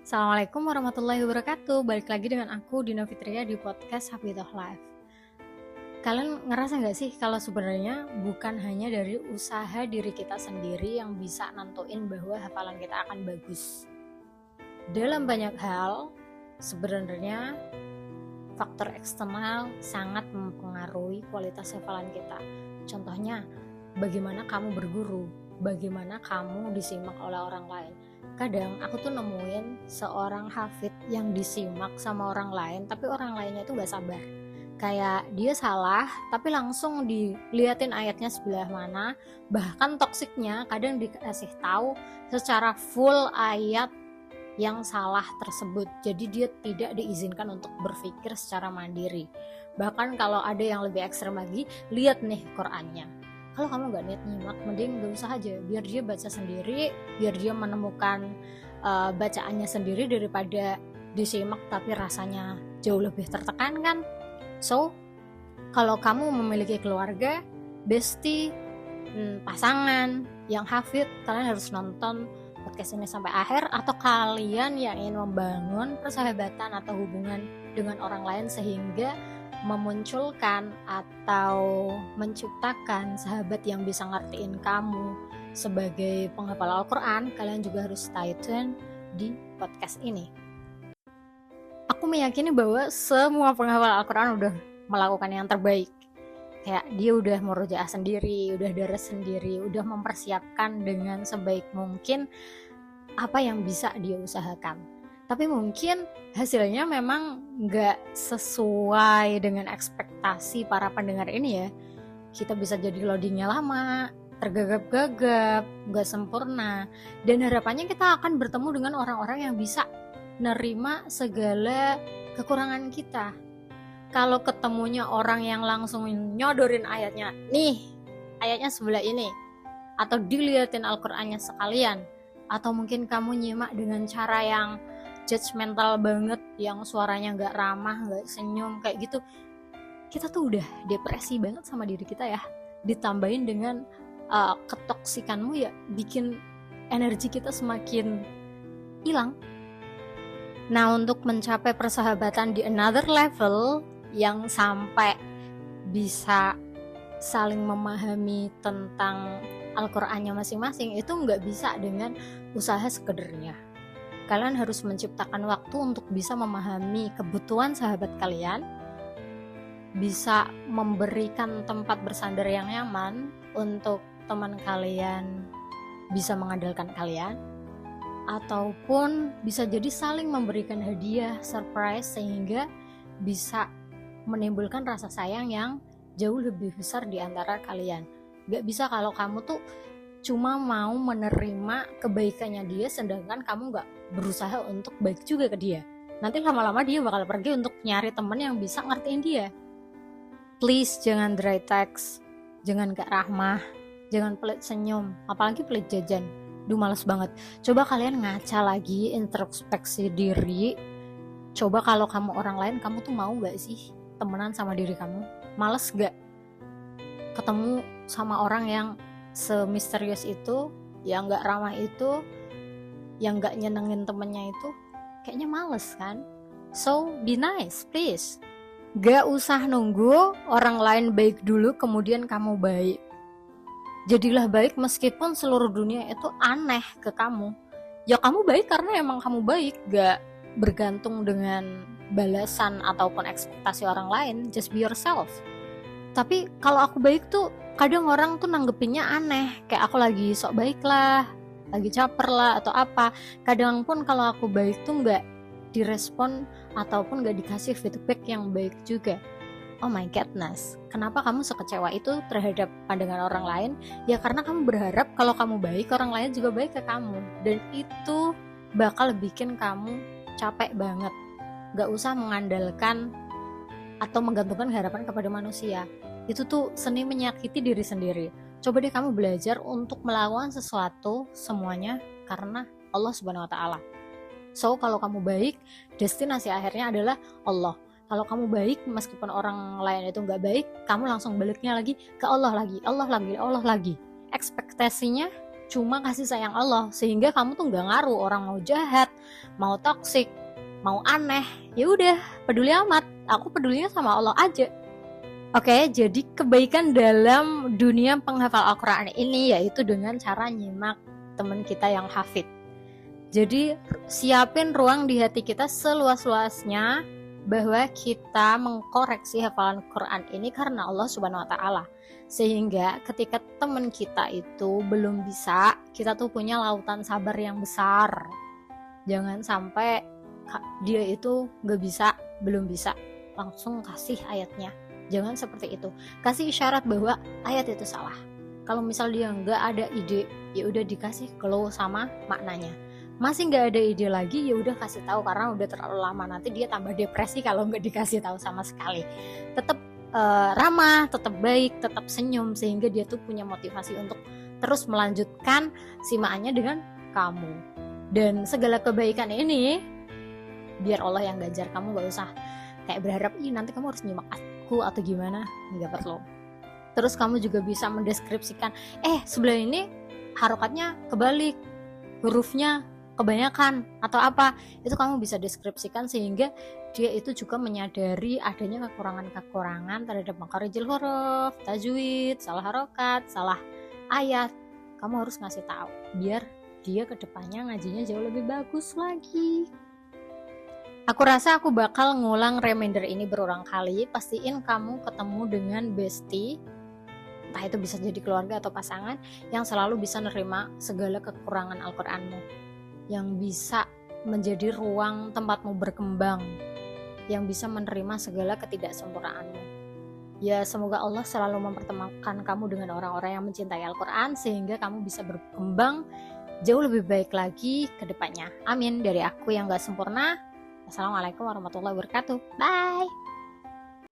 Assalamualaikum warahmatullahi wabarakatuh. Balik lagi dengan aku Dina Fitria di podcast Hafidhah Life. Kalian ngerasa gak sih kalau sebenarnya bukan hanya dari usaha diri kita sendiri yang bisa nentuin bahwa hafalan kita akan bagus. Dalam banyak hal, sebenarnya faktor eksternal sangat mempengaruhi kualitas hafalan kita. Contohnya, bagaimana kamu berguru, bagaimana kamu disimak oleh orang lain. Kadang aku tuh nemuin seorang hafid yang disimak sama orang lain, tapi orang lainnya tuh gak sabar. Kayak dia salah, tapi langsung diliatin ayatnya sebelah mana. Bahkan toksiknya kadang dikasih tahu secara full ayat yang salah tersebut. Jadi dia tidak diizinkan untuk berpikir secara mandiri. Bahkan kalau ada yang lebih ekstrem lagi, lihat nih Qurannya. Kalau kamu gak niat nyimak, mending gak usah aja, biar dia baca sendiri, biar dia menemukan bacaannya sendiri daripada disimak tapi rasanya jauh lebih tertekan kan. So, kalau kamu memiliki keluarga, bestie, pasangan yang hafid, kalian harus nonton podcast ini sampai akhir. Atau kalian yang ingin membangun persahabatan atau hubungan dengan orang lain sehingga memunculkan atau menciptakan sahabat yang bisa ngertiin kamu sebagai penghafal Al-Quran, kalian juga harus stay tune di podcast ini. Aku meyakini bahwa semua penghafal Al-Quran udah melakukan yang terbaik. Kayak dia udah murojaah sendiri, udah daras sendiri, udah mempersiapkan dengan sebaik mungkin apa yang bisa dia usahakan. Tapi mungkin hasilnya memang gak sesuai dengan ekspektasi para pendengar ini ya. Kita bisa jadi loadingnya lama, tergagap-gagap, gak sempurna. Dan harapannya kita akan bertemu dengan orang-orang yang bisa nerima segala kekurangan kita. Kalau ketemunya orang yang langsung nyodorin ayatnya, nih ayatnya sebelah ini, atau diliatin Al-Qur'annya sekalian, atau mungkin kamu nyimak dengan cara yang judgmental banget, yang suaranya gak ramah, gak senyum kayak gitu, kita tuh udah depresi banget sama diri kita ya. Ditambahin dengan ketoksikanmu ya, bikin energi kita semakin hilang. Nah, untuk mencapai persahabatan di another level yang sampai bisa saling memahami tentang Al-Qur'annya masing-masing, itu gak bisa dengan usaha sekedarnya. Kalian harus menciptakan waktu untuk bisa memahami kebutuhan sahabat kalian, bisa memberikan tempat bersandar yang nyaman untuk teman kalian bisa mengandalkan kalian, ataupun bisa jadi saling memberikan hadiah, surprise, sehingga bisa menimbulkan rasa sayang yang jauh lebih besar di antara kalian. Gak bisa kalau kamu tuh cuma mau menerima kebaikannya dia, sedangkan kamu gak berusaha untuk baik juga ke dia. Nanti lama-lama dia bakal pergi untuk nyari temen yang bisa ngertiin dia. Please jangan dry text, jangan gak ramah, jangan pelit senyum, apalagi pelit jajan. Duh, males banget. Coba kalian ngaca lagi, introspeksi diri. Coba kalau kamu orang lain, kamu tuh mau gak sih temenan sama diri kamu? Males gak ketemu sama orang yang semisterius itu, yang gak ramah itu, yang gak nyenengin temennya itu? Kayaknya males kan? So, be nice, please. Gak usah nunggu orang lain baik dulu kemudian kamu baik. Jadilah baik meskipun seluruh dunia itu aneh ke kamu. Ya kamu baik karena emang kamu baik, gak bergantung dengan balasan ataupun ekspektasi orang lain. Just be yourself. Tapi kalau aku baik tuh kadang orang tuh nanggepinnya aneh, kayak aku lagi sok baik lah, lagi caper lah atau apa. Kadang pun kalau aku baik tuh gak direspon ataupun gak dikasih feedback yang baik juga. Oh my goodness, kenapa kamu sekecewa itu terhadap pandangan orang lain? Ya karena kamu berharap kalau kamu baik, orang lain juga baik ke kamu. Dan itu bakal bikin kamu capek banget. Gak usah mengandalkan atau menggantungkan harapan kepada manusia. Itu tuh seni menyakiti diri sendiri. Coba deh kamu belajar untuk melakukan sesuatu semuanya karena Allah Subhanahu wa Ta'ala. So, kalau kamu baik, destinasi akhirnya adalah Allah. Kalau kamu baik, meskipun orang lain itu nggak baik, kamu langsung baliknya lagi ke Allah lagi, Allah lagi, Allah lagi. Ekspektasinya cuma kasih sayang Allah, sehingga kamu tuh nggak ngaruh orang mau jahat, mau toksik, mau aneh, ya udah peduli amat, aku pedulinya sama Allah aja. Oke, jadi kebaikan dalam dunia penghafal Al-Quran ini yaitu dengan cara nyimak teman kita yang hafid. Jadi siapin ruang di hati kita seluas-luasnya bahwa kita mengkoreksi hafalan Quran ini karena Allah Subhanahu wa Ta'ala, sehingga ketika teman kita itu belum bisa, kita tuh punya lautan sabar yang besar. Jangan sampai dia itu gak bisa, belum bisa, langsung kasih ayatnya. Jangan seperti itu. Kasih isyarat bahwa ayat itu salah. Kalau misal dia nggak ada ide, ya udah dikasih clue sama maknanya. Masih nggak ada ide lagi, ya udah kasih tahu, karena udah terlalu lama, nanti dia tambah depresi kalau nggak dikasih tahu sama sekali. Tetap ramah, tetap baik, tetap senyum, sehingga dia tuh punya motivasi untuk terus melanjutkan simaannya dengan kamu. Dan segala kebaikan ini biar Allah yang ganjar, kamu nggak usah kayak berharap nanti kamu harus nyimak aku atau gimana, nggak perlu. Terus kamu juga bisa mendeskripsikan, sebelah ini harokatnya kebalik, hurufnya kebanyakan atau apa, itu kamu bisa deskripsikan sehingga dia itu juga menyadari adanya kekurangan-kekurangan terhadap makharijul huruf, tajwid, salah harokat, salah ayat. Kamu harus ngasih tahu biar dia kedepannya ngajinya jauh lebih bagus lagi. Aku rasa aku bakal ngulang reminder ini berulang kali. Pastiin kamu ketemu dengan bestie, entah itu bisa jadi keluarga atau pasangan, yang selalu bisa nerima segala kekurangan Al-Quranmu, yang bisa menjadi ruang tempatmu berkembang, yang bisa menerima segala ketidaksempurnaanmu. Ya, semoga Allah selalu mempertemukan kamu dengan orang-orang yang mencintai Al-Quran, sehingga kamu bisa berkembang jauh lebih baik lagi ke depannya. Amin. Dari aku yang gak sempurna, Assalamualaikum warahmatullahi wabarakatuh. Bye.